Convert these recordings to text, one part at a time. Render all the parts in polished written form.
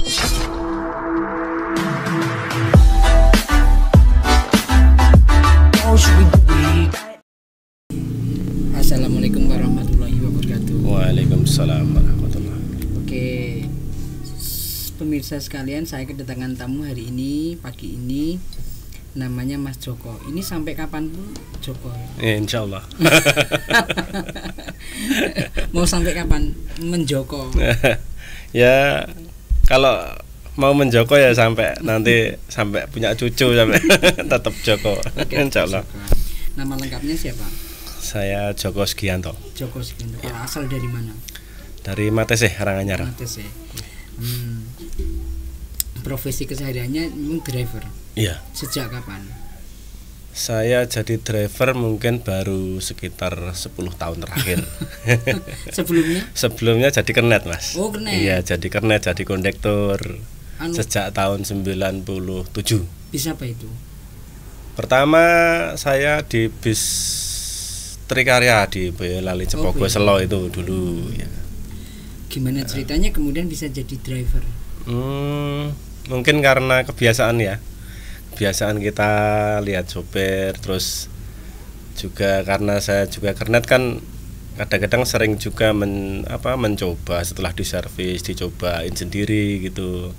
Assalamualaikum warahmatullahi wabarakatuh. Waalaikumsalam warahmatullahi. Oke, pemirsa sekalian, saya kedatangan tamu hari ini, pagi ini, namanya Mas Joko. Ini sampai kapan pun Joko? Insya Allah. Mau sampai kapan menjoko? Ya kalau mau menjoko ya sampai nanti sampai punya cucu sampai tetap Joko. Oke, Insya Allah. Joko. Nama lengkapnya siapa? Saya Joko Sugianto. Joko Sugianto. Asal dari mana? Dari Matese, Karanganyar. Matese. Profesi kesehariannya memang driver. Iya. Sejak kapan? Saya jadi driver mungkin baru sekitar 10 tahun terakhir. Sebelumnya? Sebelumnya jadi kernet, Mas. Oh, kernet. Iya, jadi kernet, jadi kondektur. Sejak tahun 97. Bis apa itu? Pertama saya di bis Trikarya di Boyolali Cepogo Selo itu dulu ya. Gimana ceritanya kemudian bisa jadi driver? Mungkin karena kebiasaan ya. Kebiasaan kita lihat sopir, terus juga karena saya juga kernet kan kadang-kadang sering juga mencoba setelah diservis, dicobain sendiri gitu.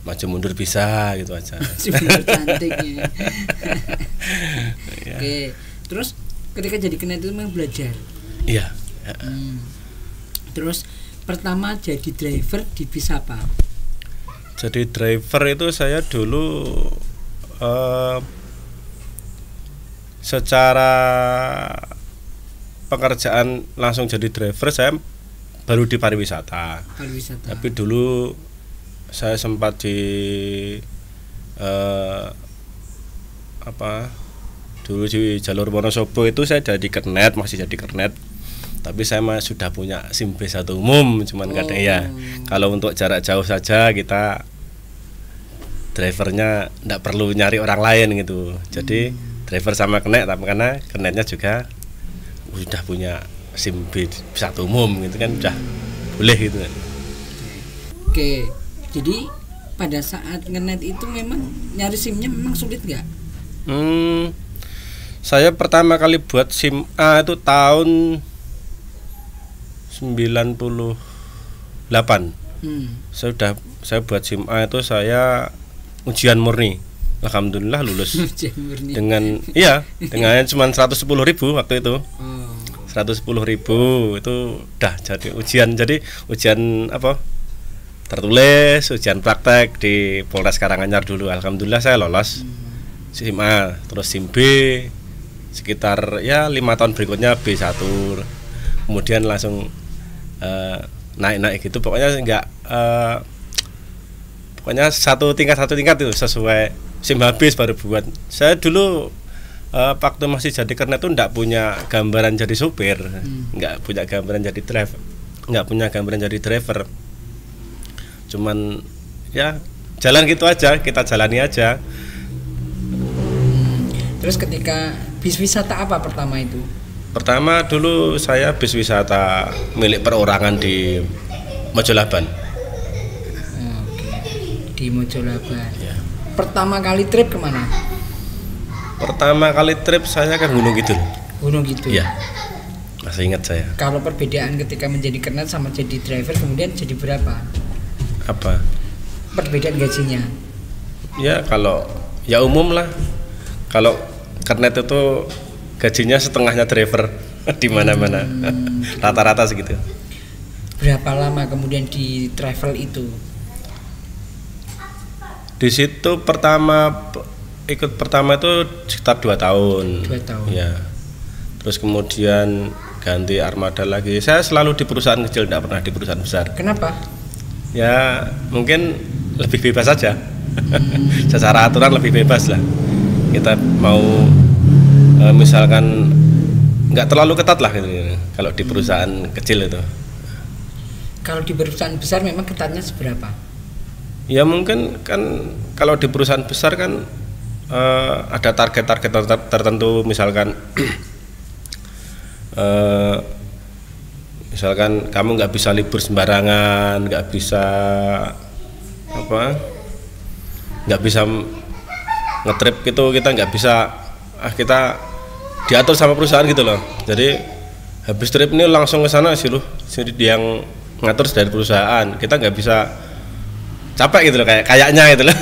Maju mundur bisa gitu aja. Super cantiknya. Ya. Oke, terus ketika jadi kernet itu memang belajar. Iya. Terus pertama jadi driver di bis apa? Jadi driver itu saya dulu secara pekerjaan langsung jadi driver saya baru di pariwisata. Tapi dulu saya sempat di dulu di jalur Wonosobo itu saya jadi kernet, masih jadi kernet. Tapi saya sudah punya SIM B1 umum, cuman kadang ya kalau untuk jarak jauh saja kita drivernya tidak perlu nyari orang lain gitu. Jadi driver sama kernet, tapi karena kernetnya juga sudah punya SIM B1 umum gitu kan, udah boleh gitu kan. Oke. Jadi pada saat ngenet itu memang nyari SIM-nya memang sulit nggak? Saya pertama kali buat SIM A itu tahun 98. Saya buat SIM A itu saya ujian murni. Alhamdulillah lulus. dengan cuma 110.000 waktu itu. 110.000 itu udah jadi ujian. Jadi ujian tertulis, ujian praktek di Polres Karanganyar dulu. Alhamdulillah saya lolos SIM A, terus SIM B sekitar 5 tahun berikutnya B1. Kemudian langsung naik gitu. Pokoknya pokoknya satu tingkat itu sesuai SIM habis baru buat. Saya dulu waktu masih jadi kernet itu enggak punya gambaran jadi supir, enggak punya gambaran jadi driver. Cuman ya jalan gitu aja, kita jalani aja. Terus ketika bis wisata apa pertama itu? Pertama dulu saya bis wisata milik perorangan di Mojolaban. Di Mojolaban. Ya. Pertama kali trip kemana? Pertama kali trip saya ke Gunung Kidul. Gunung Kidul. Iya. Masih ingat saya. Kalau perbedaan ketika menjadi kernet sama jadi driver kemudian jadi berapa? Apa? Perbedaan gajinya? Ya kalau umum lah. Kalau kernet itu gajinya setengahnya driver di mana-mana. Rata-rata segitu. Berapa lama kemudian di travel itu? Di situ ikut pertama itu sekitar 2 tahun. 2 tahun. Ya. Terus kemudian ganti armada lagi. Saya selalu di perusahaan kecil, tidak pernah di perusahaan besar. Kenapa? Ya mungkin lebih bebas saja. Secara aturan lebih bebas lah. Kita mau misalkan nggak terlalu ketat lah gitu. Kalau di perusahaan kecil itu. Kalau di perusahaan besar memang ketatnya seberapa? Ya mungkin kan kalau di perusahaan besar kan ada target-target tertentu, misalkan misalkan kamu nggak bisa libur sembarangan, nggak bisa apa nggak bisa ngetrip gitu, kita nggak bisa kita diatur sama perusahaan gitu loh. Jadi habis trip ini langsung ke sana sih loh, jadi yang ngatur dari perusahaan, kita nggak bisa capek gitu loh kayaknya gitu loh.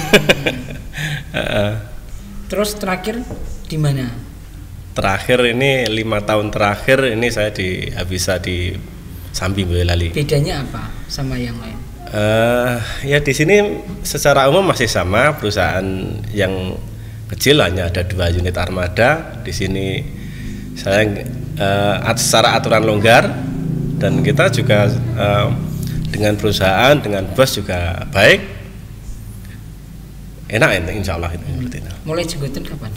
Terus terakhir di mana? Terakhir ini 5 tahun terakhir ini saya bisa di Sambi Boyolali. Bedanya apa sama yang lain? Ya di sini secara umum masih sama, perusahaan yang kecil, hanya ada 2 unit armada. Di sini saya secara aturan longgar, dan kita juga dengan perusahaan, dengan bos juga baik, enak insya Allah itu. Mulai jenggotan kapan?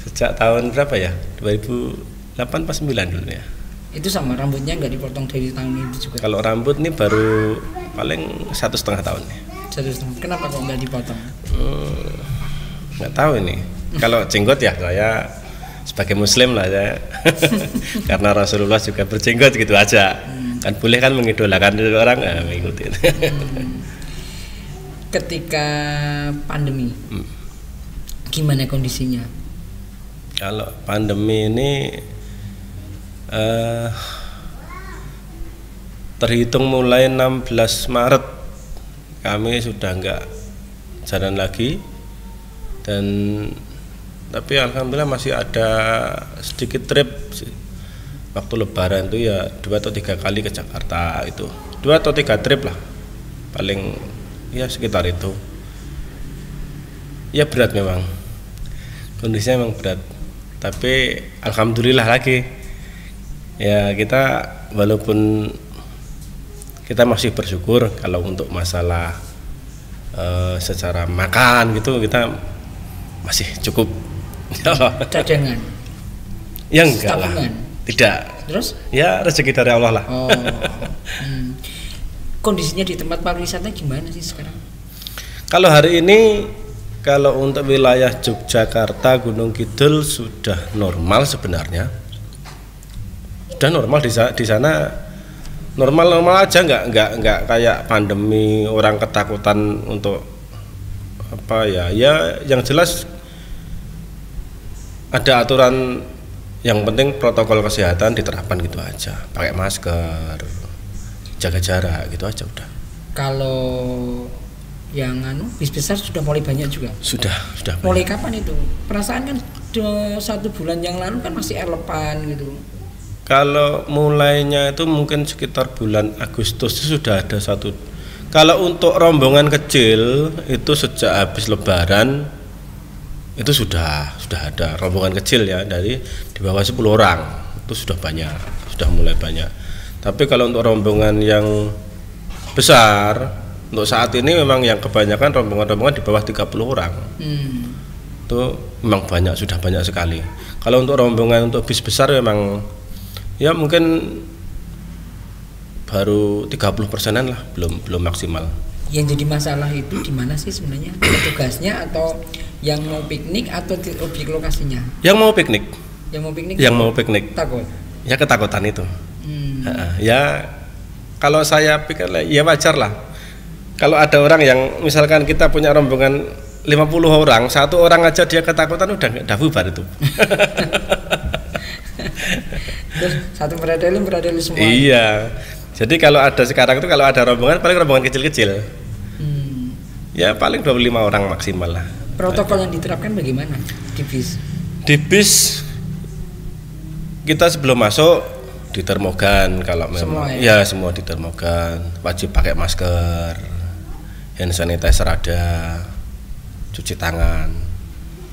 Sejak tahun berapa ya? 2008 pas 9 dulu ya. Itu sama, rambutnya nggak dipotong dari tahun itu juga? Kalau rambut nih baru paling 1,5 tahun nih. 1,5. Kenapa kok nggak dipotong? Nggak tahu ini. Kalau jenggot ya saya sebagai muslim lah ya. Karena Rasulullah juga berjenggot gitu aja. Kan boleh kan mengidolakan orang, mengikutin. Ketika pandemi, gimana kondisinya? Kalau pandemi ini terhitung mulai 16 Maret kami sudah nggak jalan lagi, dan tapi alhamdulillah masih ada sedikit trip waktu lebaran itu ya 2 atau 3 kali ke Jakarta, itu 2 atau 3 trip lah paling ya, sekitar itu. Ya berat memang, kondisinya memang berat, tapi alhamdulillah lagi ya, kita walaupun kita masih bersyukur kalau untuk masalah secara makan gitu kita masih cukup. Cadangan? Ya enggak lah, tidak. Terus? Ya rezeki dari Allah lah. Kondisinya di tempat pariwisata gimana sih sekarang? Kalau hari ini, kalau untuk wilayah Yogyakarta, Gunung Kidul sudah normal sebenarnya. Sudah normal di sana, normal aja, nggak kayak pandemi orang ketakutan untuk apa ya. Ya yang jelas ada aturan, yang penting protokol kesehatan diterapkan gitu aja, pakai masker, jaga jarak gitu aja udah. Kalau yang bis besar sudah mulai banyak juga? Sudah mulai banyak. Kapan itu? Perasaan kan 1 bulan yang lalu kan masih relevan gitu. Kalau mulainya itu mungkin sekitar bulan Agustus itu sudah ada satu. Kalau untuk rombongan kecil itu sejak habis Lebaran itu sudah ada rombongan kecil ya, dari di bawah 10 orang itu sudah banyak, sudah mulai banyak. Tapi kalau untuk rombongan yang besar untuk saat ini memang yang kebanyakan rombongan di bawah 30 orang. Itu memang banyak, sudah banyak sekali. Kalau untuk rombongan untuk bis besar memang ya mungkin baru 30%-an lah, belum maksimal. Yang jadi masalah itu di mana sih sebenarnya? Petugasnya atau yang mau piknik atau di objek lokasinya? Yang mau piknik. Yang mau piknik. Takut. Ya ketakutan itu. Ya kalau saya pikir ya wajar lah. Kalau ada orang yang misalkan kita punya rombongan 50 orang, 1 orang aja dia ketakutan udah bubar itu. Terus satu beradali semua. Iya. Jadi kalau ada sekarang itu, kalau ada rombongan paling rombongan kecil-kecil. Ya paling 25 orang maksimal lah. Protokol yang diterapkan bagaimana di bis? Di bis kita sebelum masuk ditermogan, kalau memang ya semua ditermogan, wajib pakai masker, hand sanitizer ada, cuci tangan,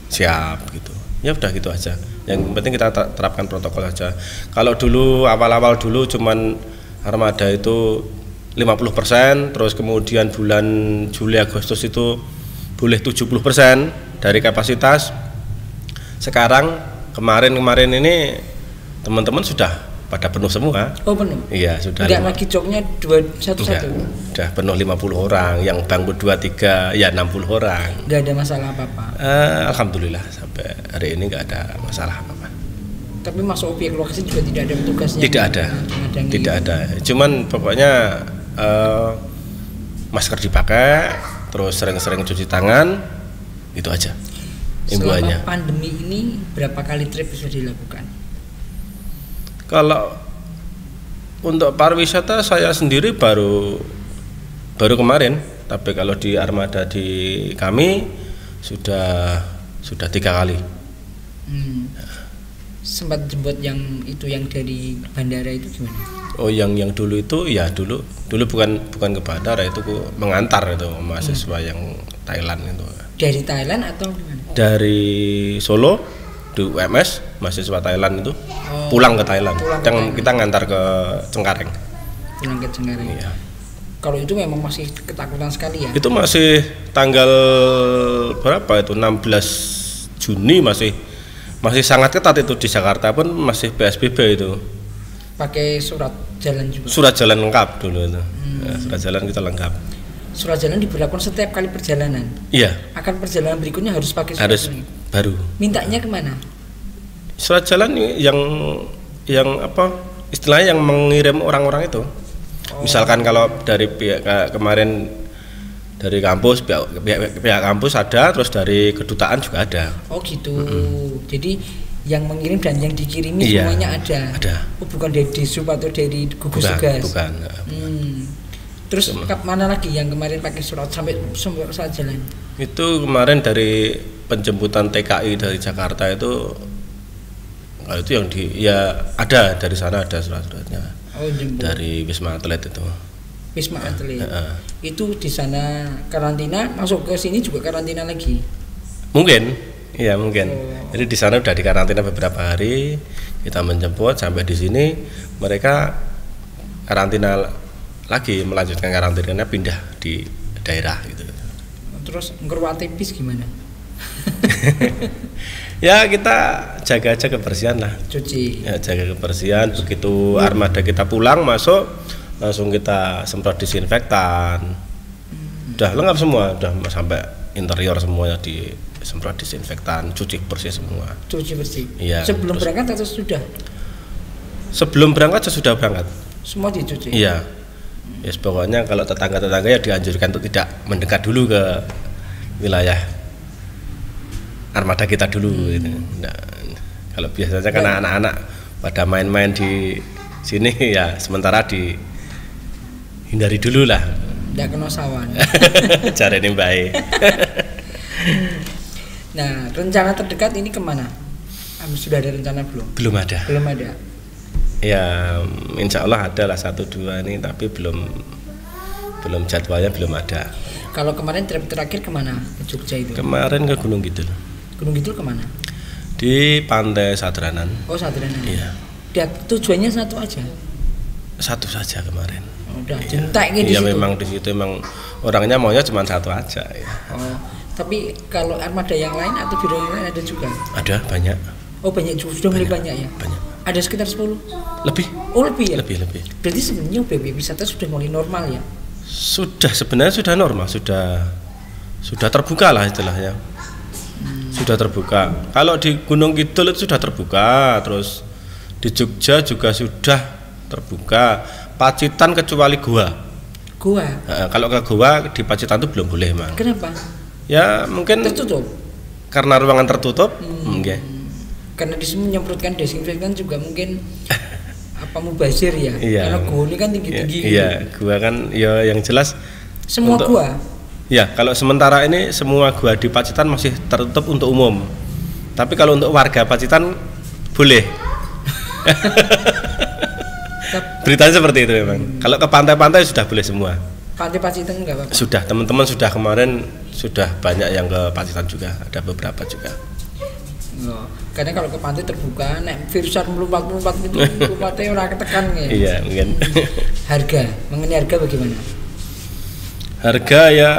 siap gitu. Ya udah gitu aja. Yang penting kita terapkan protokol aja. Kalau dulu awal-awal dulu cuman armada itu 50%, terus kemudian bulan Juli Agustus itu boleh 70% dari kapasitas. Sekarang kemarin ini teman-teman sudah pada penuh semua. Oh penuh? Iya sudah. Enggak lagi joknya 21. Sudah penuh 50 orang, yang bangku 2-3 ya 60 orang. Enggak ada masalah apa-apa? Alhamdulillah sampai hari ini enggak ada masalah apa-apa. Tapi masuk objek lokasi juga tidak ada petugasnya? Tidak ada. Cuman pokoknya masker dipakai, terus sering-sering cuci tangan, itu aja himbauannya. Selama pandemi ini berapa kali trip bisa dilakukan? Kalau untuk pariwisata saya sendiri baru kemarin, tapi kalau di armada di kami sudah 3 kali. Sempat jemput yang dari bandara itu gimana? Oh, yang dulu itu ya dulu bukan ke bandara, itu mengantar itu mahasiswa yang Thailand itu. Dari Thailand atau gimana? Dari Solo di UMS, mahasiswa Thailand itu pulang ke Thailand. Kita ngantar ke Cengkareng. Pulang ke Cengkareng. Iya. Kalau itu memang masih ketakutan sekali ya? Itu masih tanggal berapa itu? 16 Juni masih sangat ketat itu, di Jakarta pun masih PSBB itu. Pakai surat jalan juga? Surat jalan lengkap dulu itu. Ya, surat jalan kita lengkap. Surat jalan diberlakukan setiap kali perjalanan? Iya. Akan perjalanan berikutnya harus pakai surat jalan? Baru. Mintanya kemana? Surat jalan yang apa istilahnya, yang mengirim orang-orang itu. Misalkan kalau dari pihak kemarin dari kampus, pihak kampus ada, terus dari kedutaan juga ada. Oh gitu. Jadi yang mengirim dan yang dikirimi semuanya ada. Oh, bukan dari Disub atau dari gugus tugas? Bukan. Terus mana lagi yang kemarin pakai surat sampai surat jalan? Itu kemarin dari penjemputan TKI dari Jakarta itu yang ada dari sana, ada surat-suratnya. Oh, jemput. Dari Wisma Atlet itu. Wisma Atlet. Itu di sana karantina, masuk ke sini juga karantina lagi? Mungkin. Iya mungkin. Jadi di sana udah dikarantina beberapa hari, kita menjemput sampai di sini, mereka karantina lagi, melanjutkan karantinanya, pindah di daerah gitu. Terus ngeruati bis gimana? Ya kita jaga aja kebersihan lah. Cuci. Ya jaga kebersihan. Begitu armada kita pulang masuk, langsung kita semprot disinfektan. Udah lengkap semua, udah sampai interior semuanya disemprot disinfektan, cuci bersih semua. Cuci bersih. Iya. Sebelum berangkat atau sudah? Sebelum berangkat, sesudah berangkat. Semua dicuci. Iya. Yes, pokoknya kalau tetangga-tetangga ya dianjurkan untuk tidak mendekat dulu ke wilayah armada kita dulu. Gitu. Nah, kalau biasanya kan anak-anak pada main-main di sini ya sementara dihindari dulu lah. Tidak kena sawan. Cara ini baik. Nah, rencana terdekat ini kemana? Sudah ada rencana belum? Belum ada. Belum ada. Ya, insya Allah ada lah 1-2 ini, tapi belum jadwalnya belum ada. Kalau kemarin trip terakhir kemana? Ke Jogja itu? Kemarin ke Gunung Kidul. Gunung Kidul kemana? Di Pantai Sadranan. Oh, Sadranan. Iya. Dia tujuannya satu aja? Satu saja kemarin. Udah cinta gitu. Iya, memang di situ memang orangnya maunya cuma satu aja ya. Oh, tapi kalau armada yang lain atau biro yang lain ada juga? Ada, banyak. Oh, banyak juga, sudah mulai banyak ya? Banyak. Ada sekitar 10? Lebih. Oh, lebih ya? Lebih. Berarti sebenarnya objek wisata sudah mulai normal ya? Sebenarnya sudah normal, sudah terbuka lah istilahnya. Sudah terbuka. Kalau di Gunung Kidul itu sudah terbuka, terus di Jogja juga sudah terbuka. Pacitan kecuali gua. Nah, kalau ke gua di Pacitan itu belum boleh, Mang. Kenapa? Ya mungkin tertutup. Karena ruangan tertutup, mungkin. Karena di sini menyemprotkan desinfektan juga mungkin apa mubazir ya? Iya. Karena gua ini kan tinggi-tinggi. Iya, gua kan ya yang jelas. Semua gua. Ya, kalau sementara ini semua gua di Pacitan masih tertutup untuk umum. Tapi kalau untuk warga Pacitan boleh. Beritanya seperti itu memang. Kalau ke pantai-pantai sudah boleh semua. Pantai Pacitan enggak apa-apa? Sudah, teman-teman sudah kemarin sudah banyak yang ke Pacitan juga, ada beberapa juga. Oh, karena kalau ke pantai terbuka, nek virusan melompat-lompat gitu, lompatnya orang ketekan ya. Iya, mungkin. Harga, mengenai harga bagaimana? Harga ya,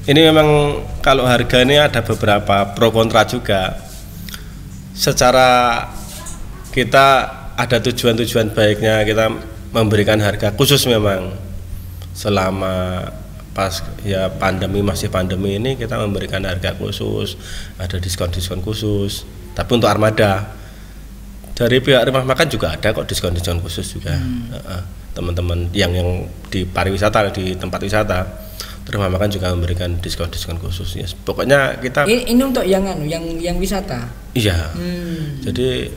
ini memang kalau harga ini ada beberapa pro kontra juga. Secara kita ada tujuan-tujuan baiknya, kita memberikan harga khusus memang selama pas ya masih pandemi ini, kita memberikan harga khusus, ada diskon khusus. Tapi untuk armada Dari pihak rumah makan juga ada kok diskon-diskon khusus juga. Teman-teman yang di pariwisata, di tempat wisata, rumah makan juga memberikan diskon-diskon khusus. Ya, pokoknya kita ini untuk yang wisata. Iya. Jadi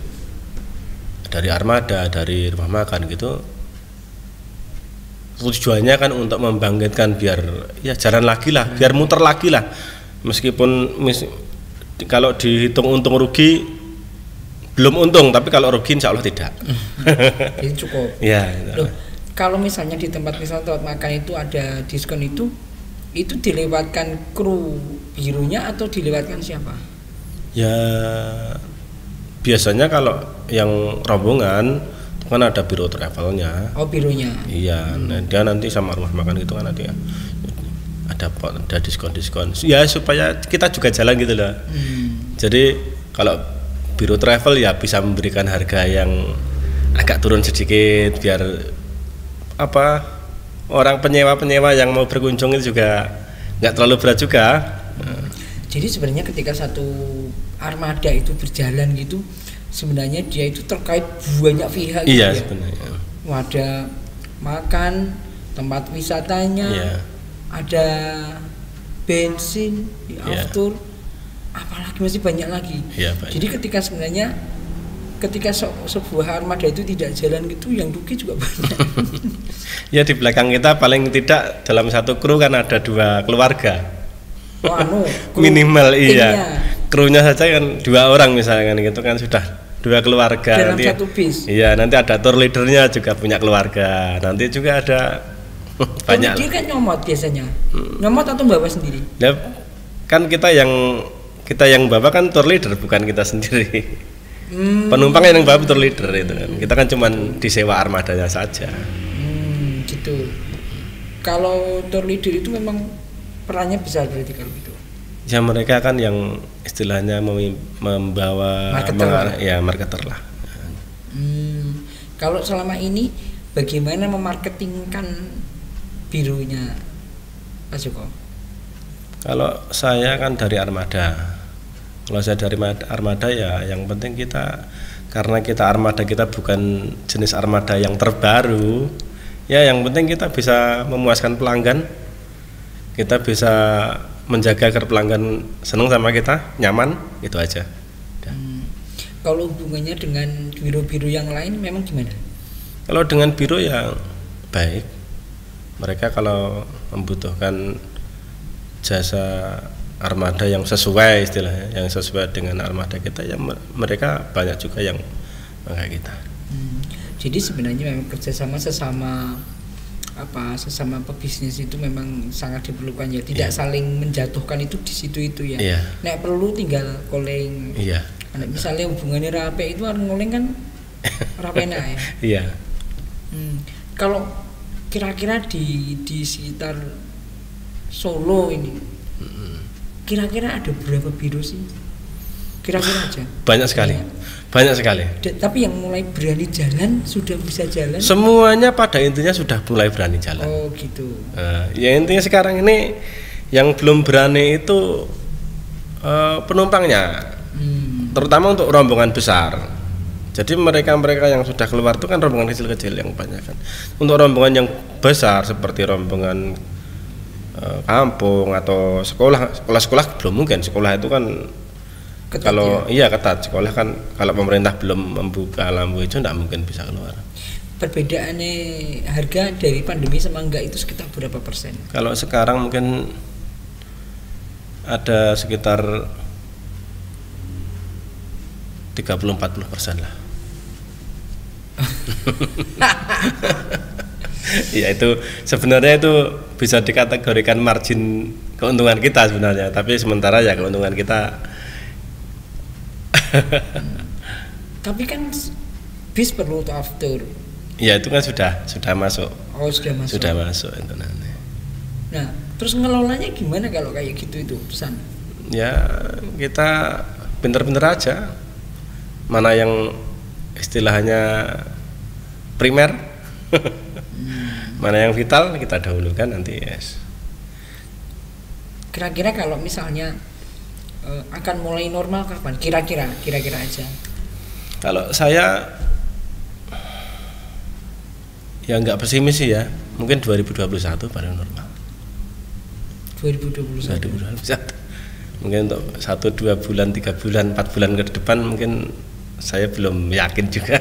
dari armada, dari rumah makan gitu, tujuannya kan untuk membangkitkan biar ya jalan lagi lah, biar muter lagi lah. Meskipun kalau dihitung untung rugi belum untung, tapi kalau rugi insya Allah tidak. Jadi cukup. Ya. Loh, kalau misalnya di tempat wisata makan itu ada diskon itu dilewatkan kru birunya atau dilewatkan siapa? Ya biasanya kalau yang rombongan itu kan ada biro travelnya. Oh, bironya. Iya, nah dia nanti sama rumah makan gitu kan nanti ya. Ada diskon-diskon. Ya supaya kita juga jalan gitu loh. Jadi kalau biro travel ya bisa memberikan harga yang agak turun sedikit biar orang penyewa yang mau berkunjung itu juga nggak terlalu berat juga. Jadi sebenarnya ketika satu armada itu berjalan gitu, sebenarnya dia itu terkait banyak pihak gitu. Iya, sebenarnya. Ada makan, tempat wisatanya, ada bensin, aftur, apalagi masih banyak lagi. Jadi ketika sebuah armada itu tidak jalan gitu, yang rugi juga banyak. Ya di belakang kita paling tidak dalam satu kru kan ada 2 keluarga. Minimal krunya saja kan 2 orang misalnya gitu kan sudah 2 keluarga. Dalam nanti, satu bis. Iya, nanti ada tour leadernya juga punya keluarga. Nanti juga ada banyak. Dia kan nyomot biasanya. Nyomot atau bawa sendiri? Ya, kan kita yang bawa kan tour leader, bukan kita sendiri. Penumpang yang bawa tour leader itu kan. Kita kan cuma disewa armadanya saja. Gitu. Kalau tour leader itu memang perannya besar berarti kalau gitu. Ya mereka kan yang istilahnya membawa marketer lah. Kalau selama ini bagaimana memarketingkan birunya Pak Joko? Kalau saya kan dari armada. Kalau saya dari armada ya yang penting karena kita armada kita bukan jenis armada yang terbaru, ya yang penting kita bisa memuaskan pelanggan, kita bisa menjaga agar pelanggan senang sama kita, nyaman, itu aja. Kalau hubungannya dengan biro-biro yang lain memang gimana? Kalau dengan biro ya baik, mereka kalau membutuhkan jasa armada yang sesuai istilahnya, yang sesuai dengan armada kita ya mereka banyak juga yang pakai kita. Jadi sebenarnya memang kerjasama sesama pebisnis itu memang sangat diperlukan ya, tidak saling menjatuhkan itu di situ ya. Nek perlu tinggal koleng. Misalnya hubungannya rapi itu harus ngoleng kan rapena ya. Kalau kira-kira di sekitar Solo ini kira-kira ada berapa biro sih? Kira-kira aja. Banyak sekali. Tapi yang mulai berani jalan sudah bisa jalan? Semuanya pada intinya sudah mulai berani jalan. Oh gitu. Ya intinya sekarang ini yang belum berani itu penumpangnya, terutama untuk rombongan besar. Jadi mereka yang sudah keluar itu kan rombongan kecil-kecil yang banyak kan. Untuk rombongan yang besar seperti rombongan kampung atau sekolah belum mungkin. Sekolah itu kan ketat, kalau ketat. Sekolah kan kalau pemerintah belum membuka lampu hijau tidak mungkin bisa keluar. Perbedaannya harga dari pandemi sama enggak itu sekitar berapa persen? Kalau sekarang mungkin ada sekitar 30-40% lah. Ya itu sebenarnya itu bisa dikategorikan margin keuntungan kita sebenarnya, tapi sementara ya keuntungan kita. Tapi kan bis perlu after. Ya itu kan sudah masuk. Oh sudah masuk. Sudah masuk itu nanti. Nah terus ngelolanya gimana kalau kayak gitu itu pesan? Ya kita pinter-pinter aja. Mana yang istilahnya primer, mana yang vital kita dahulukan nanti Kira-kira kalau misalnya akan mulai normal kapan? Kira-kira aja. Kalau saya ya nggak pesimis sih ya, mungkin 2021 baru normal. 2021. Mungkin untuk 1-2 bulan, 3 bulan, 4 bulan ke depan mungkin saya belum yakin juga.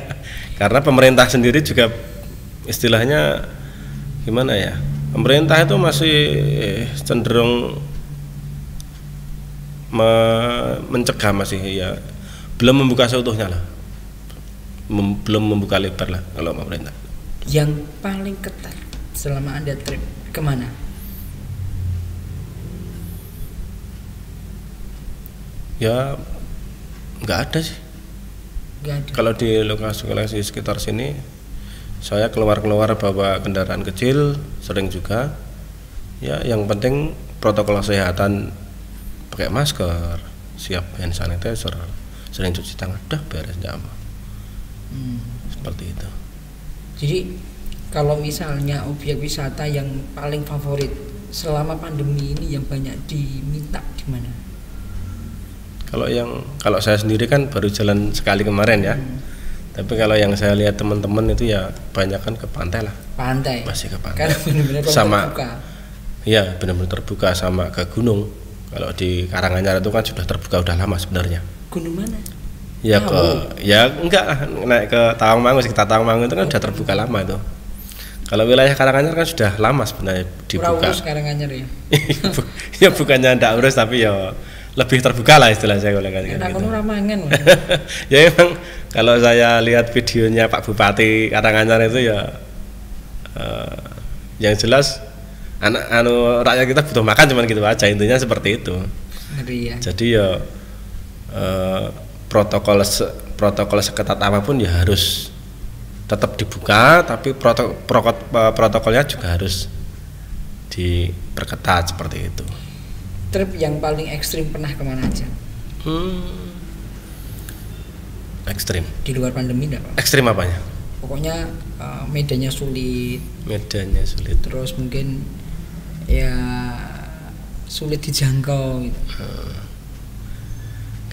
Karena pemerintah sendiri juga istilahnya gimana ya? Pemerintah itu masih cenderung mencegah, masih ya belum membuka seutuhnya lah. Belum membuka lebar lah kalau pemerintah. Yang paling ketat selama Anda trip kemana? Ya nggak ada sih. Nggak ada. Kalau di lokasi sekitar sini saya keluar bawa kendaraan kecil sering juga. Ya yang penting protokol kesehatan, pakai masker, siap hand sanitizer, sering cuci tangan, udah beres nyaman. Seperti itu. Jadi kalau misalnya objek wisata yang paling favorit selama pandemi ini yang banyak diminta di mana? Kalau saya sendiri kan baru jalan sekali kemarin ya. Tapi kalau yang saya lihat teman-teman itu ya banyak kan ke pantai lah. Pantai. Masih ke pantai. Karena benar-benar sama terbuka. Iya, benar-benar terbuka, sama ke gunung. Kalau di Karanganyar itu kan sudah terbuka udah lama sebenarnya. Gunung mana? Ya enggak lah, naik ke Tawangmangu, sekitar Tawangmangu itu kan sudah terbuka lama itu. Kalau wilayah Karanganyar kan sudah lama sebenarnya dibuka. Urus Karanganyar ya. Ya bukannya ndak urus, tapi ya lebih terbuka lah istilah saya kalau katakan gitu. Ramangan. Ya emang kalau saya lihat videonya Pak Bupati Karanganyar itu ya yang jelas rakyat kita butuh makan, cuman gitu aja, intinya seperti itu. Ya. Jadi ya protokol seketat apapun ya harus tetap dibuka, tapi protokolnya juga harus diperketat seperti itu. Trip yang paling ekstrim pernah kemana aja? Ekstrim. Di luar pandemi enggak, Pak? Ekstrim apanya? Pokoknya medannya sulit. Medannya sulit. Terus mungkin ya sulit dijangkau gitu.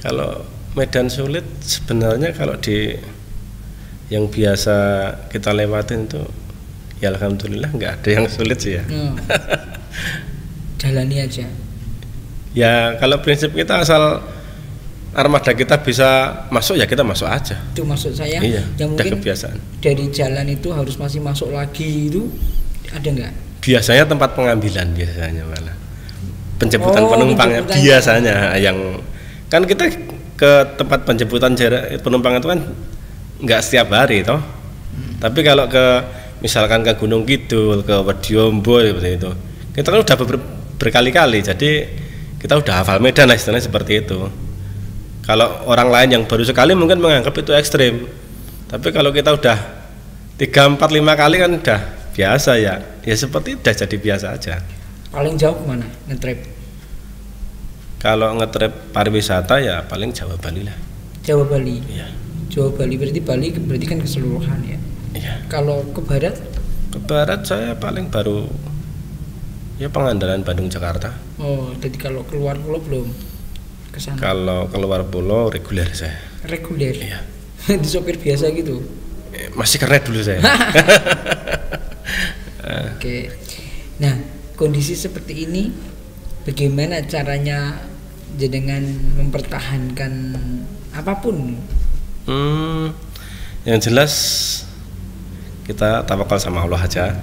Kalau medan sulit sebenarnya kalau di yang biasa kita lewatin itu ya alhamdulillah nggak ada yang sulit sih ya. Jalani aja. Ya kalau prinsip kita asal armada kita bisa masuk ya kita masuk aja. Itu maksud saya. Iya, yang mungkin kebiasaan. Dari jalan itu harus masih masuk lagi itu ada nggak? Biasanya tempat pengambilan biasanya malah. Penjemputan penumpangnya biasanya yang kan kita ke tempat penjemputan penumpang itu kan nggak setiap hari toh. Tapi kalau ke misalkan ke Gunung Kidul, ke Wediombo seperti itu, kita kan udah berkali-kali, jadi kita udah hafal medan lah istilahnya seperti itu. Kalau orang lain yang baru sekali mungkin menganggap itu ekstrim, tapi kalau kita udah 3, 4, 5 kali kan udah biasa ya seperti udah jadi biasa aja. Paling jauh kemana ngetrip? Kalau ngetrip pariwisata ya paling Jawa Bali lah. Jawa Bali. Iya. Jawa Bali berarti kan keseluruhan ya. Iya. Kalau ke barat? Ke barat saya paling baru ya Pangandaran, Bandung, Jakarta. Oh, jadi kalau keluar pulau belum kesana? Kalau keluar pulau reguler saya. Reguler? Iya. Di sopir biasa gitu? Masih keren dulu saya. Oke. Nah, kondisi seperti ini bagaimana caranya dengan mempertahankan apapun? Yang jelas kita tawakal sama Allah aja.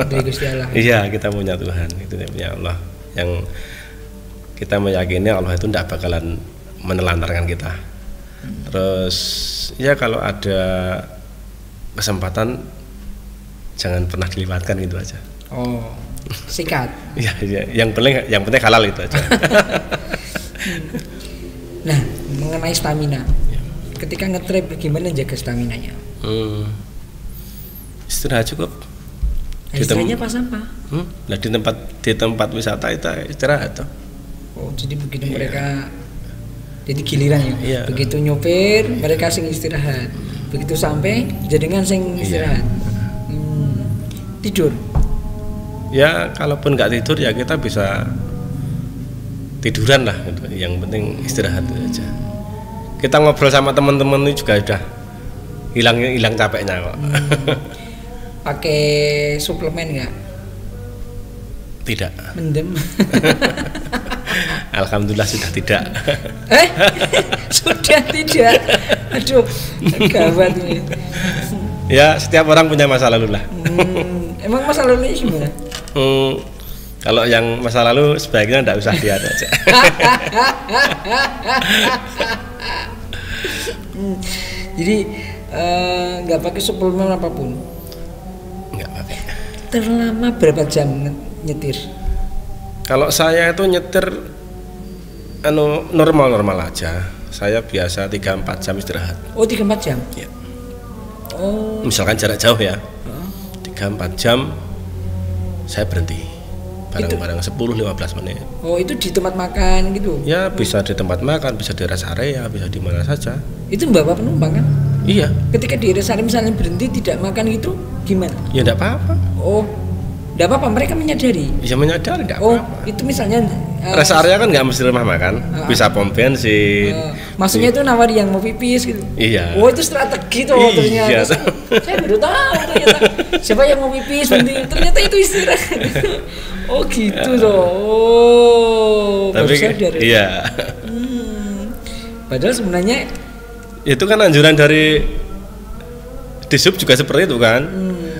Dari Gusti Allah. Iya, kita punya Tuhan, itu punya Allah yang kita meyakini Allah itu tidak bakalan menelantarkan kita. Terus ya kalau ada kesempatan jangan pernah dilewatkan gitu aja. Oh, sikat. Iya, yang penting halal itu aja. Nah, mengenai stamina, ketika ngetrip bagaimana jaga staminanya? Istirahat cukup. Istirahatnya pas apa? Nah, di tempat wisata itu istirahat toh. Oh, jadi begitu mereka jadi giliran ya. Iya. Begitu nyopir mereka sing istirahat. Begitu sampai jaringan sing istirahat. Tidur. Ya, kalaupun nggak tidur ya kita bisa tiduran lah gitu. Yang penting istirahat aja. kita ngobrol sama teman-teman itu juga udah hilang capeknya kok. Pakai suplemen nggak? Tidak. Mendem. Alhamdulillah sudah tidak. Sudah tidak. Aduh, gawat ini. Ya, setiap orang punya masa lalu lah. Emang masa lalunya gimana? Kalau yang masa lalu sebaiknya tidak usah lihat aja. Jadi nggak pakai suplemen apapun? Nggak pakai. Terlama berapa jam nyetir? Kalau saya itu nyetir normal aja. Saya biasa 3-4 jam istirahat. Oh, 3-4 jam? Ya. Oh. Misalkan jarak jauh ya. 3-4 jam saya berhenti. Barang-barang 10-15 menit. Oh, itu di tempat makan gitu? Ya, bisa di tempat makan, bisa di rest area, bisa di mana saja. Itu membawa penumpang kan? Iya. Ketika di rest area misalnya berhenti tidak makan gitu, gimana? Ya enggak apa-apa. Oh, enggak apa-apa, mereka menyadari? Ya menyadari, enggak apa-apa. Oh, itu misalnya rest area kan nggak mesti rumah makan, bisa pom bensin. Maksudnya itu nawari yang mau pipis gitu? Iya. Oh, itu strategi tuh ternyata. Saya baru tahu ternyata. Siapa yang mau pipis berhenti, ternyata itu istirahat. Oh gitu loh. Oh, tapi sadar. Iya. Padahal sebenarnya itu kan anjuran dari Disub juga seperti itu kan.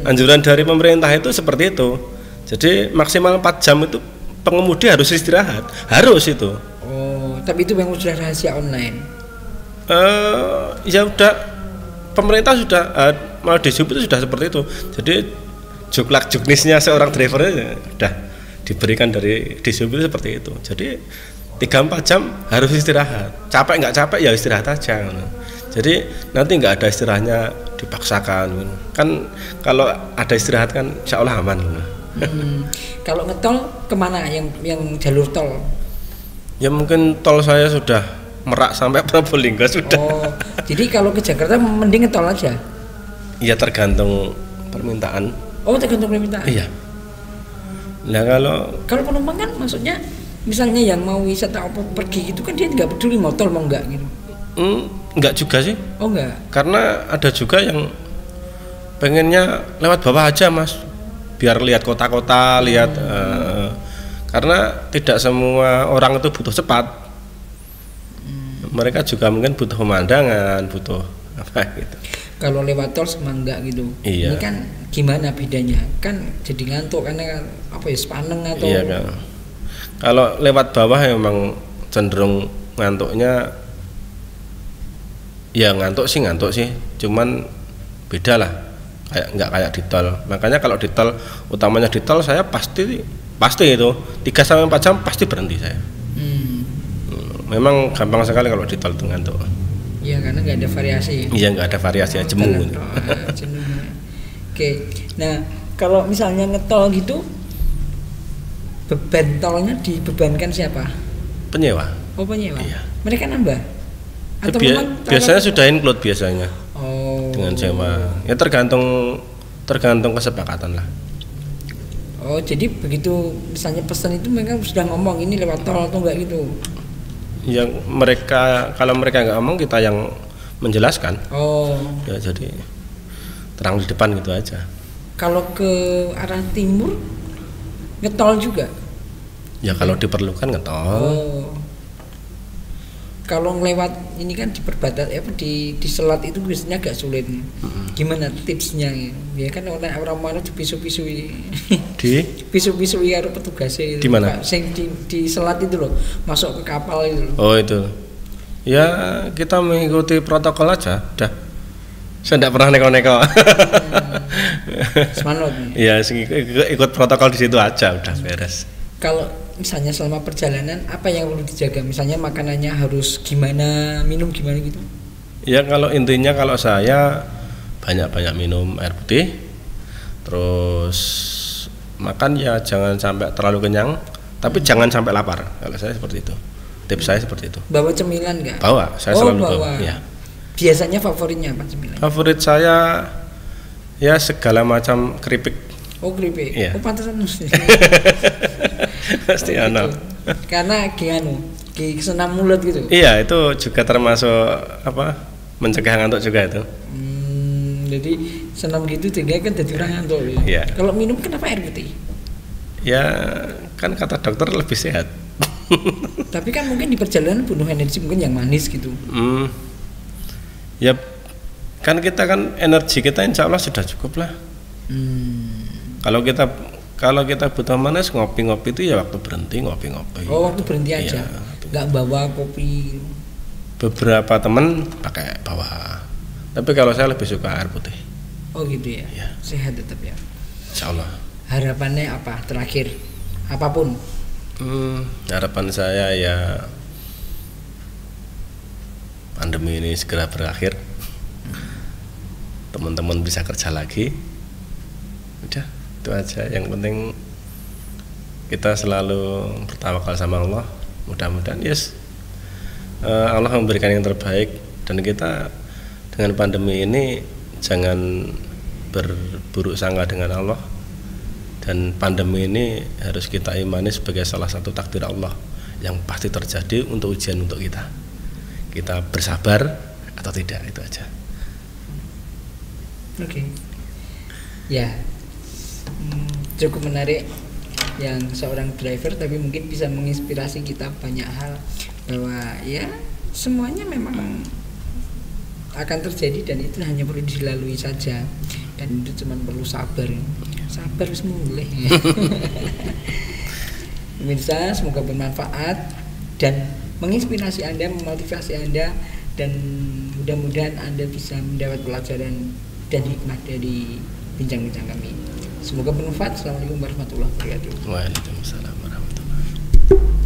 Anjuran dari pemerintah itu seperti itu. Jadi maksimal 4 jam itu pengemudi harus istirahat. Harus itu. Oh, tapi itu yang sudah rahasia online. Ya udah, pemerintah sudah malah Disub itu sudah seperti itu. Jadi juknisnya seorang drivernya sudah diberikan dari Disub itu seperti itu. Jadi 3-4 jam harus istirahat. Capek nggak capek ya istirahat aja. Jadi nanti nggak ada istilahnya dipaksakan. Kan kalau ada istirahat kan insya Allah aman. Kalau ngetol kemana yang jalur tol? Ya mungkin tol saya sudah Merak sampai Probolinggo sudah. Oh, jadi kalau ke Jakarta mending ngetol aja? Iya, tergantung permintaan. Oh, tergantung permintaan? Iya. Nah kalau penumpang kan maksudnya misalnya yang mau wisata apa pergi gitu kan dia nggak peduli mau tol mau nggak gitu? Enggak juga sih. Oh enggak? Karena ada juga yang pengennya lewat bawah aja mas, biar lihat kota-kota, lihat karena tidak semua orang itu butuh cepat. Mereka juga mungkin butuh pemandangan, butuh apa gitu. Kalau lewat tol sama enggak gitu. Iya. Ini kan gimana bedanya? Kan jadi ngantuk karena apa ya, sepaneng atau? Iya kan. Kalau lewat bawah memang cenderung ngantuknya. Ya ngantuk sih, cuman beda lah, nggak kayak di tol. Makanya kalau di tol, utamanya di tol saya pasti itu 3-4 jam pasti berhenti saya. Memang gampang sekali kalau di tol itu ngantuk. Iya, karena nggak ada variasi. Iya, nggak ada variasi, jemu. Oke, nah kalau misalnya ngetol gitu, beban tolnya dibebankan siapa? Penyewa. Oh, penyewa. Iya. Mereka nambah? Atau biasanya sudah include biasanya. Oh. Dengan sewa. Ya tergantung kesepakatan lah. Oh, jadi begitu misalnya pesan itu mereka sudah ngomong ini lewat tol atau enggak gitu? Yang kalau mereka nggak ngomong, kita yang menjelaskan. Oh. Ya jadi terang di depan gitu aja. Kalau ke arah timur ngetol juga? Ya kalau diperlukan ngetol. Oh. Kalau ngelewat ini kan di perbatasan di selat itu biasanya agak sulit. Gimana tipsnya? Ya kan orang mana dipisu-pisui. Pisu-pisui karo petugasnya itu. Di mana? Sing di selat itu loh, masuk ke kapal itu. Oh itu. Ya kita mengikuti protokol aja, udah. Saya tidak pernah neko-neko. Semangat. Ya ikut protokol di situ aja, udah beres. Kalau misalnya selama perjalanan apa yang perlu dijaga? Misalnya makanannya harus gimana, minum gimana gitu? Ya kalau intinya kalau saya banyak-banyak minum air putih, terus makan ya jangan sampai terlalu kenyang, tapi jangan sampai lapar. Kalau saya seperti itu, tips saya seperti itu. Bawa cemilan nggak? Bawa, saya selalu bawa. Ya. Biasanya favoritnya apa cemilan? Favorit saya ya segala macam keripik. Oh keripik, ya. Oh pantesan. Pasti anak. Karena gimana? senam mulut gitu. Iya, itu juga termasuk mencegah ngantuk juga itu. Jadi senam gitu sehingga kan jadi orang ngantuk. Iya. Kalau minum kenapa air putih? Ya kan kata dokter lebih sehat. Tapi kan mungkin di perjalanan butuh energi mungkin yang manis gitu. Ya kan kita kan energi kita insya Allah sudah cukup lah. Kalau kita butuh manis, ngopi-ngopi itu ya waktu berhenti ngopi-ngopi. Oh, waktu berhenti aja. Nggak bawa kopi. Beberapa teman pakai bawa. Tapi kalau saya lebih suka air putih. Oh gitu ya. Ya. Sehat tetap ya. Insya Allah. Harapannya apa terakhir? Apapun. Harapan saya ya pandemi ini segera berakhir. Teman-teman bisa kerja lagi. Udah, itu aja. Yang penting kita selalu bertawakal sama Allah. Mudah-mudahan Allah memberikan yang terbaik, dan kita dengan pandemi ini jangan berburuk sangka dengan Allah, dan pandemi ini harus kita imani sebagai salah satu takdir Allah yang pasti terjadi untuk ujian untuk kita. Kita bersabar atau tidak, itu aja. Oke. Ya. Cukup menarik yang seorang driver, tapi mungkin bisa menginspirasi kita banyak hal, bahwa ya semuanya memang akan terjadi dan itu hanya perlu dilalui saja, dan itu cuma perlu sabar harus mulai. Pemirsa, semoga bermanfaat dan menginspirasi Anda, memotivasi Anda, dan mudah-mudahan Anda bisa mendapat pelajaran dan hikmah dari bincang-bincang kami. Semoga bermanfaat. Assalamualaikum warahmatullahi wabarakatuh. Waalaikumsalam warahmatullahi wabarakatuh.